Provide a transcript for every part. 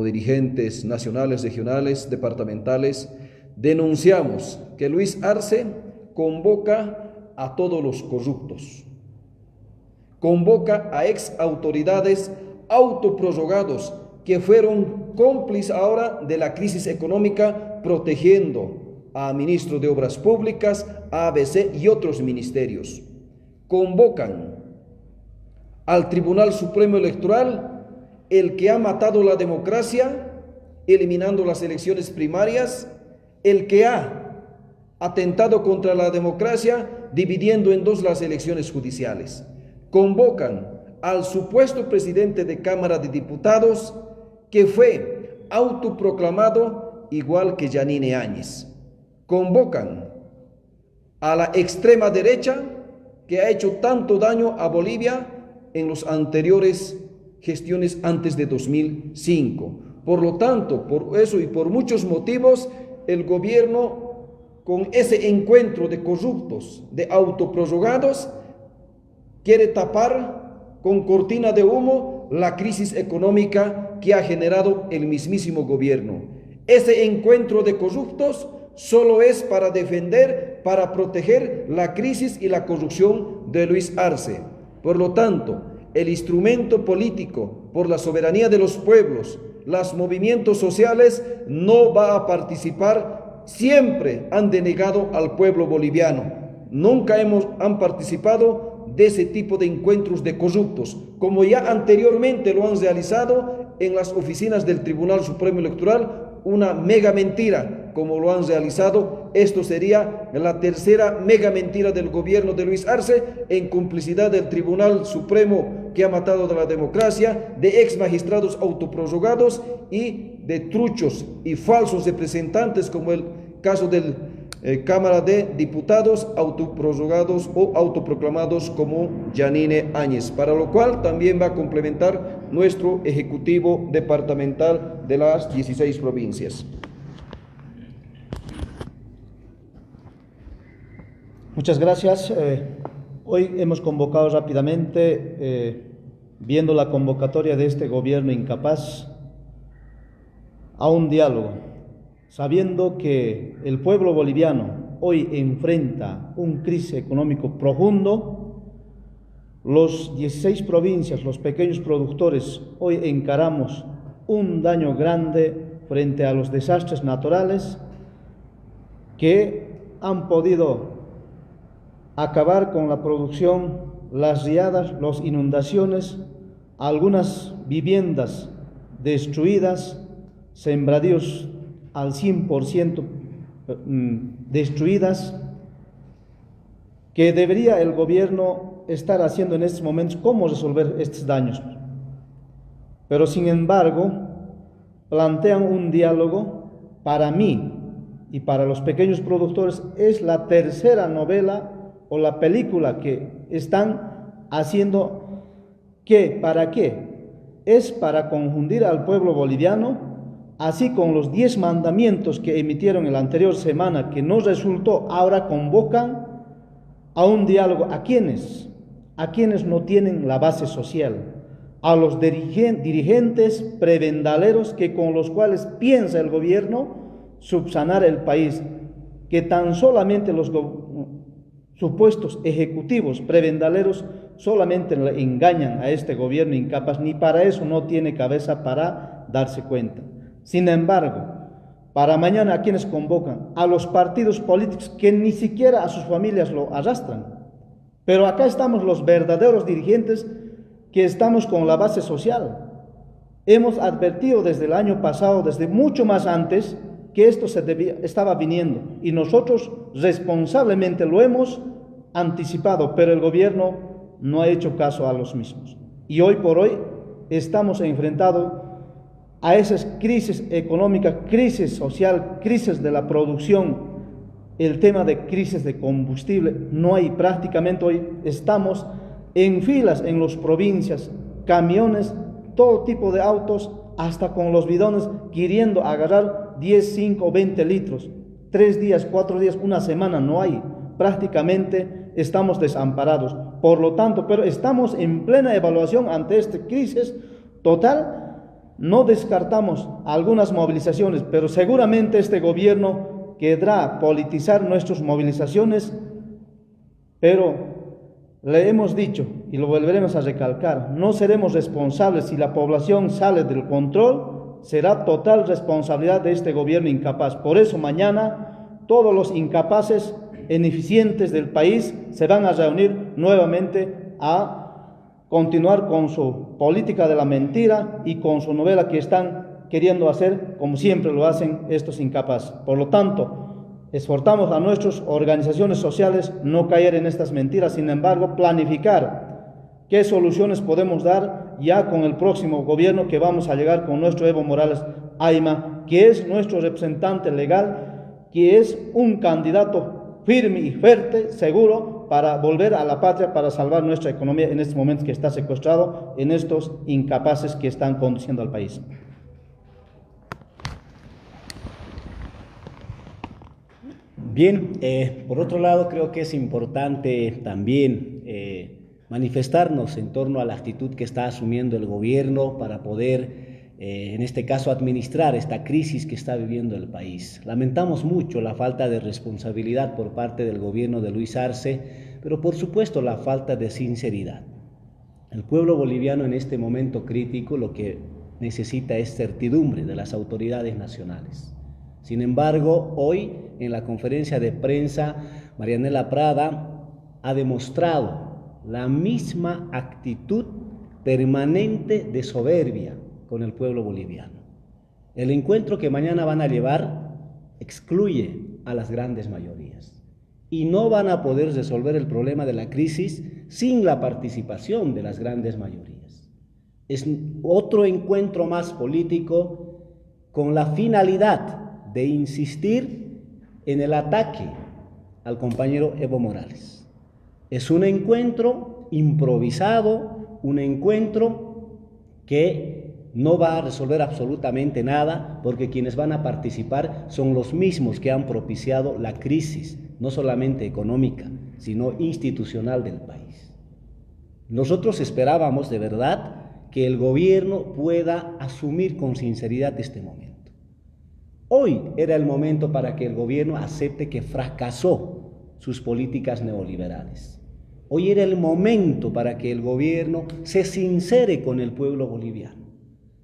dirigentes nacionales, regionales, departamentales, denunciamos que Luis Arce convoca a todos los corruptos, convoca a ex autoridades autoprorrogados que fueron cómplices ahora de la crisis económica, protegiendo a ministros de Obras Públicas, a ABC y otros ministerios. Convocan al Tribunal Supremo Electoral, el que ha matado la democracia, eliminando las elecciones primarias, el que ha atentado contra la democracia, dividiendo en dos las elecciones judiciales. Convocan al supuesto presidente de Cámara de Diputados, que fue autoproclamado igual que Yanine Áñez. Convocan a la extrema derecha, que ha hecho tanto daño a Bolivia en los anteriores gestiones antes de 2005. Por lo tanto, por eso y por muchos motivos, el gobierno, con ese encuentro de corruptos, de autoprorrogados, quiere tapar con cortina de humo la crisis económica que ha generado el mismísimo gobierno. Ese encuentro de corruptos solo es para defender, para proteger la crisis y la corrupción de Luis Arce. Por lo tanto, el instrumento político por la soberanía de los pueblos, los movimientos sociales, no va a participar. Siempre han denegado al pueblo boliviano. Nunca han participado de ese tipo de encuentros de corruptos, como ya anteriormente lo han realizado en las oficinas del Tribunal Supremo Electoral, una mega mentira, como lo han realizado. Esto sería la tercera mega mentira del gobierno de Luis Arce, en complicidad del Tribunal Supremo que ha matado a la democracia, de ex magistrados autoprorrogados y de truchos y falsos representantes, como el caso del Cámara de Diputados, autoprorrogados o autoproclamados como Yanine Áñez, para lo cual también va a complementar nuestro Ejecutivo Departamental de las 16 provincias. Muchas gracias. Hoy hemos convocado rápidamente, viendo la convocatoria de este gobierno incapaz, a un diálogo, sabiendo que el pueblo boliviano hoy enfrenta una crisis económico profundo. Los 16 provincias, los pequeños productores, hoy encaramos un daño grande frente a los desastres naturales que han podido acabar con la producción, las riadas, las inundaciones, algunas viviendas destruidas, sembradíos al 100% destruidas, que debería el gobierno estar haciendo en estos momentos cómo resolver estos daños. Pero sin embargo, plantean un diálogo. Para mí y para los pequeños productores es la tercera novela o la película que están haciendo. ¿Para qué? Es para confundir al pueblo boliviano. Así, con los 10 mandamientos que emitieron en la anterior semana, que no resultó, ahora convocan a un diálogo. ¿A quiénes? A quienes no tienen la base social, a los dirigentes prebendaleros que con los cuales piensa el gobierno subsanar el país, que tan solamente los supuestos ejecutivos prebendaleros solamente le engañan a este gobierno incapaz, ni para eso no tiene cabeza para darse cuenta. Sin embargo, para mañana, ¿a quienes convocan? A los partidos políticos que ni siquiera a sus familias lo arrastran. Pero acá estamos los verdaderos dirigentes que estamos con la base social. Hemos advertido desde el año pasado, desde mucho más antes, que esto estaba viniendo, y nosotros responsablemente lo hemos anticipado, pero el gobierno no ha hecho caso a los mismos. Y hoy por hoy estamos enfrentados a esas crisis económicas, crisis social, crisis de la producción, el tema de crisis de combustible. No hay prácticamente, hoy estamos en filas en las provincias, camiones, todo tipo de autos, hasta con los bidones, queriendo agarrar 10, 5, 20 litros. 3 días, 4 días, una semana no hay. Prácticamente estamos desamparados. Por lo tanto, pero estamos en plena evaluación ante esta crisis total. No descartamos algunas movilizaciones, pero seguramente este gobierno querrá politizar nuestras movilizaciones, pero le hemos dicho y lo volveremos a recalcar, no seremos responsables si la población sale del control, será total responsabilidad de este gobierno incapaz. Por eso mañana todos los incapaces, ineficientes del país se van a reunir nuevamente a continuar con su política de la mentira y con su novela que están queriendo hacer, como siempre lo hacen estos incapaces. Por lo tanto, exhortamos a nuestras organizaciones sociales no caer en estas mentiras, sin embargo, planificar qué soluciones podemos dar ya con el próximo gobierno que vamos a llegar con nuestro Evo Morales Ayma, que es nuestro representante legal, que es un candidato firme y fuerte, seguro, para volver a la patria, para salvar nuestra economía en estos momentos que está secuestrado en estos incapaces que están conduciendo al país. Bien, por otro lado, creo que es importante también manifestarnos en torno a la actitud que está asumiendo el gobierno para poder, en este caso, administrar esta crisis que está viviendo el país. Lamentamos mucho la falta de responsabilidad por parte del gobierno de Luis Arce, pero por supuesto la falta de sinceridad. El pueblo boliviano en este momento crítico lo que necesita es certidumbre de las autoridades nacionales. Sin embargo, hoy en la conferencia de prensa, Marianela Prada ha demostrado la misma actitud permanente de soberbia con el pueblo boliviano. El encuentro que mañana van a llevar excluye a las grandes mayorías y no van a poder resolver el problema de la crisis sin la participación de las grandes mayorías. Es otro encuentro más político con la finalidad de insistir en el ataque al compañero Evo Morales. Es un encuentro improvisado, un encuentro que no va a resolver absolutamente nada, porque quienes van a participar son los mismos que han propiciado la crisis, no solamente económica, sino institucional del país. Nosotros esperábamos de verdad que el gobierno pueda asumir con sinceridad este momento. Hoy era el momento para que el gobierno acepte que fracasó sus políticas neoliberales. Hoy era el momento para que el gobierno se sincere con el pueblo boliviano.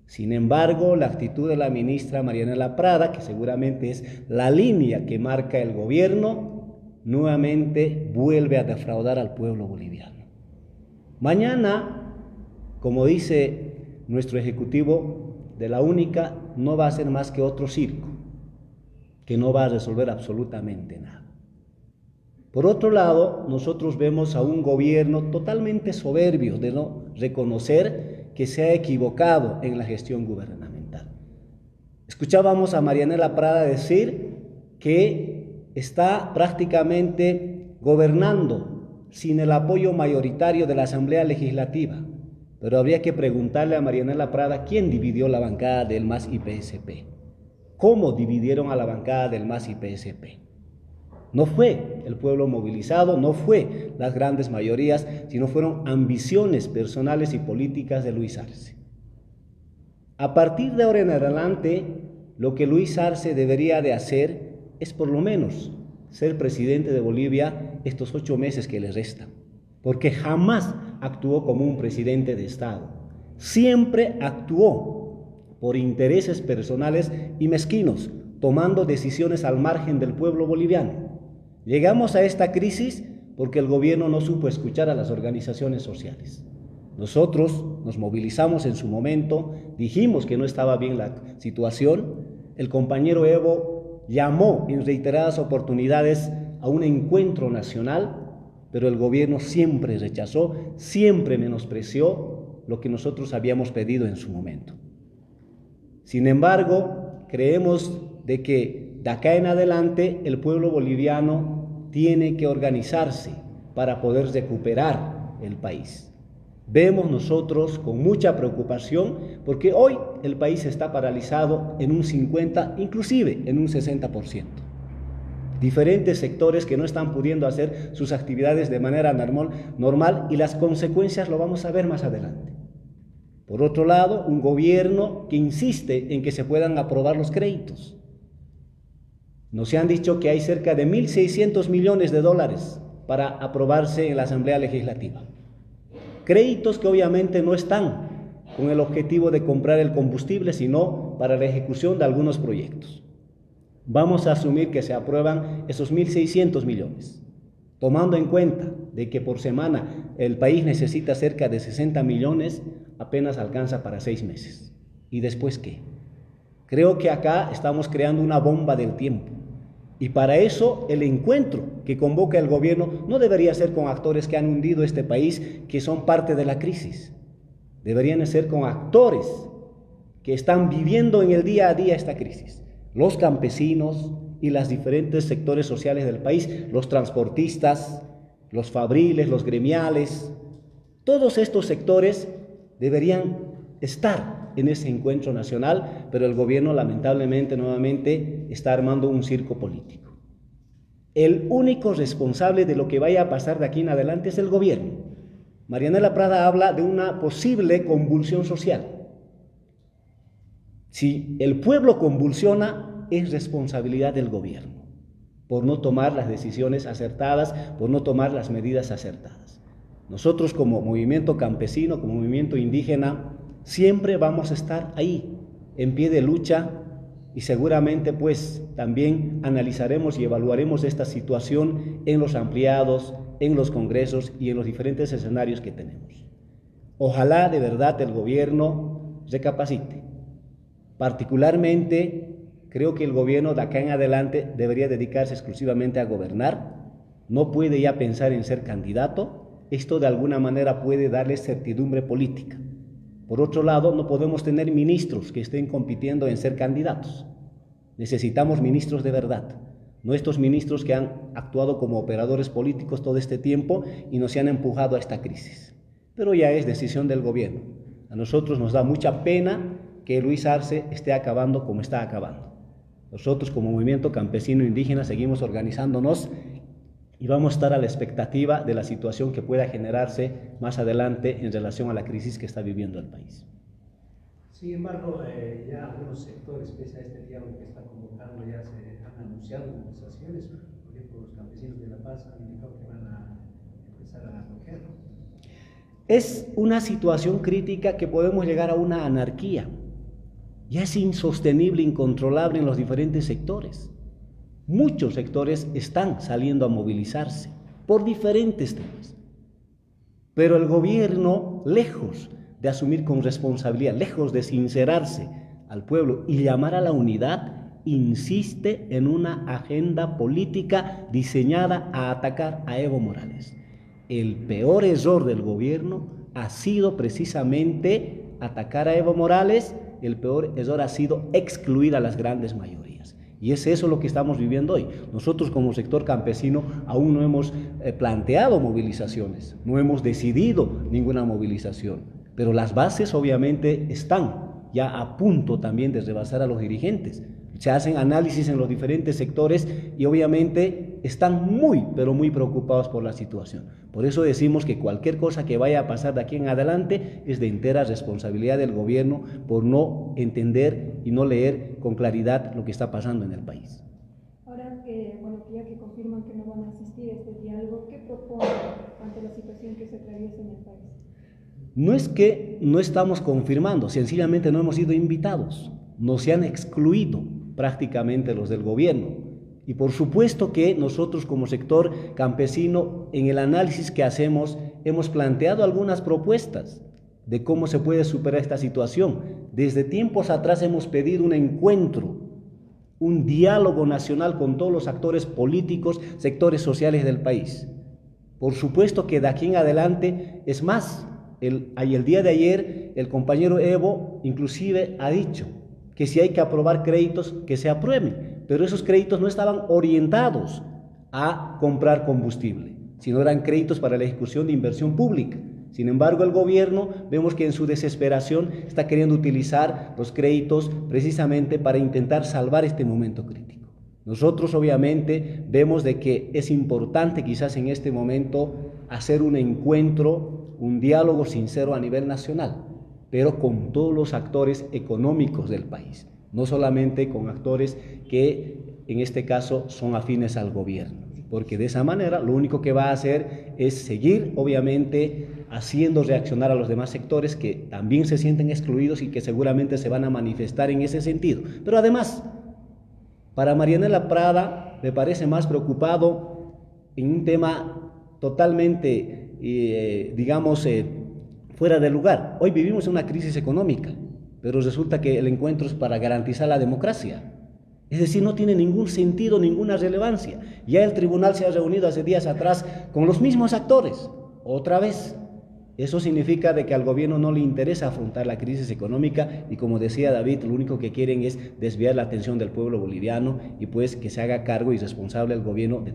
Sin embargo, la actitud de la ministra Marianela Prada, que seguramente es la línea que marca el gobierno, nuevamente vuelve a defraudar al pueblo boliviano. Mañana, como dice nuestro ejecutivo de la única, no va a ser más que otro circo, que no va a resolver absolutamente nada. Por otro lado, nosotros vemos a un gobierno totalmente soberbio de no reconocer que se ha equivocado en la gestión gubernamental. Escuchábamos a Marianela Prada decir que está prácticamente gobernando sin el apoyo mayoritario de la Asamblea Legislativa, pero habría que preguntarle a Marianela Prada quién dividió la bancada del MAS y PSP. ¿Cómo dividieron a la bancada del MAS y PSP? No fue el pueblo movilizado, no fue las grandes mayorías, sino fueron ambiciones personales y políticas de Luis Arce. A partir de ahora en adelante, lo que Luis Arce debería de hacer es por lo menos ser presidente de Bolivia estos 8 meses que le restan, porque jamás actuó como un presidente de Estado, siempre actuó por intereses personales y mezquinos, tomando decisiones al margen del pueblo boliviano. Llegamos a esta crisis porque el gobierno no supo escuchar a las organizaciones sociales. Nosotros nos movilizamos en su momento, dijimos que no estaba bien la situación. El compañero Evo llamó en reiteradas oportunidades a un encuentro nacional, pero el gobierno siempre rechazó, siempre menospreció lo que nosotros habíamos pedido en su momento. Sin embargo, creemos de que de acá en adelante el pueblo boliviano tiene que organizarse para poder recuperar el país. Vemos nosotros con mucha preocupación porque hoy el país está paralizado en un 50%, inclusive en un 60%. Diferentes sectores que no están pudiendo hacer sus actividades de manera normal y las consecuencias lo vamos a ver más adelante. Por otro lado, un gobierno que insiste en que se puedan aprobar los créditos. Nos han dicho que hay cerca de 1.600 millones de dólares para aprobarse en la Asamblea Legislativa. Créditos que obviamente no están con el objetivo de comprar el combustible, sino para la ejecución de algunos proyectos. Vamos a asumir que se aprueban esos 1.600 millones, tomando en cuenta de que por semana el país necesita cerca de 60 millones, apenas alcanza para 6 meses. ¿Y después qué? Creo que acá estamos creando una bomba del tiempo. Y para eso el encuentro que convoca el gobierno no debería ser con actores que han hundido este país, que son parte de la crisis. Deberían ser con actores que están viviendo en el día a día esta crisis. Los campesinos y los diferentes sectores sociales del país, los transportistas, los fabriles, los gremiales, todos estos sectores deberían estar en ese encuentro nacional, pero el gobierno lamentablemente nuevamente está armando un circo político. El único responsable de lo que vaya a pasar de aquí en adelante es el gobierno. Marianela Prada habla de una posible convulsión social. Si el pueblo convulsiona, es responsabilidad del gobierno, por no tomar las decisiones acertadas, por no tomar las medidas acertadas. Nosotros como movimiento campesino, como movimiento indígena, siempre vamos a estar ahí, en pie de lucha, y seguramente pues también analizaremos y evaluaremos esta situación en los ampliados, en los congresos y en los diferentes escenarios que tenemos. Ojalá de verdad el gobierno recapacite. Particularmente creo que el gobierno de acá en adelante debería dedicarse exclusivamente a gobernar, no puede ya pensar en ser candidato. Esto de alguna manera puede darle certidumbre política. Por otro lado, no podemos tener ministros que estén compitiendo en ser candidatos. Necesitamos ministros de verdad, no estos ministros que han actuado como operadores políticos todo este tiempo y nos han empujado a esta crisis. Pero ya es decisión del gobierno. A nosotros nos da mucha pena que Luis Arce esté acabando como está acabando. Nosotros como movimiento campesino indígena seguimos organizándonos y vamos a estar a la expectativa de la situación que pueda generarse más adelante en relación a la crisis que está viviendo el país. Sin embargo, ya algunos sectores, pese a este diálogo que está convocando, ya se han anunciado movilizaciones. Por ejemplo, los campesinos de La Paz han indicado que van a empezar a acoger. Es una situación crítica que podemos llegar a una anarquía. Ya es insostenible, incontrolable en los diferentes sectores. Muchos sectores están saliendo a movilizarse por diferentes temas. Pero el gobierno, lejos de asumir con responsabilidad, lejos de sincerarse al pueblo y llamar a la unidad, insiste en una agenda política diseñada a atacar a Evo Morales. El peor error del gobierno ha sido precisamente atacar a Evo Morales. El peor error ha sido excluir a las grandes mayorías. Y es eso lo que estamos viviendo hoy. Nosotros como sector campesino aún no hemos planteado movilizaciones, no hemos decidido ninguna movilización, pero las bases obviamente están ya a punto también de rebasar a los dirigentes. Se hacen análisis en los diferentes sectores y obviamente están muy, pero muy preocupados por la situación. Por eso decimos que cualquier cosa que vaya a pasar de aquí en adelante es de entera responsabilidad del gobierno por no entender y no leer con claridad lo que está pasando en el país. Ahora, bueno, ya que confirman que no van a asistir a este diálogo, ¿qué proponen ante la situación que se atraviesa en el país? No es que no estamos confirmando, sencillamente no hemos sido invitados, nos se han excluido prácticamente los del gobierno. Y por supuesto que nosotros como sector campesino, en el análisis que hacemos, hemos planteado algunas propuestas de cómo se puede superar esta situación. Desde tiempos atrás hemos pedido un encuentro, un diálogo nacional con todos los actores políticos, sectores sociales del país. Por supuesto que de aquí en adelante, es más, el día de ayer el compañero Evo inclusive ha dicho que si hay que aprobar créditos, que se aprueben, pero esos créditos no estaban orientados a comprar combustible, sino eran créditos para la ejecución de inversión pública. Sin embargo, el gobierno, vemos que en su desesperación está queriendo utilizar los créditos precisamente para intentar salvar este momento crítico. Nosotros obviamente vemos de que es importante quizás en este momento hacer un encuentro, un diálogo sincero a nivel nacional, pero con todos los actores económicos del país, no solamente con actores que en este caso son afines al gobierno, porque de esa manera lo único que va a hacer es seguir, obviamente, haciendo reaccionar a los demás sectores que también se sienten excluidos y que seguramente se van a manifestar en ese sentido. Pero además, para Marianela Prada me parece más preocupado en un tema totalmente, fuera de lugar. Hoy vivimos una crisis económica, pero resulta que el encuentro es para garantizar la democracia. Es decir, no tiene ningún sentido, ninguna relevancia. Ya el tribunal se ha reunido hace días atrás con los mismos actores, otra vez. Eso significa de que al gobierno no le interesa afrontar la crisis económica y, como decía David, lo único que quieren es desviar la atención del pueblo boliviano y pues que se haga cargo y responsable el gobierno de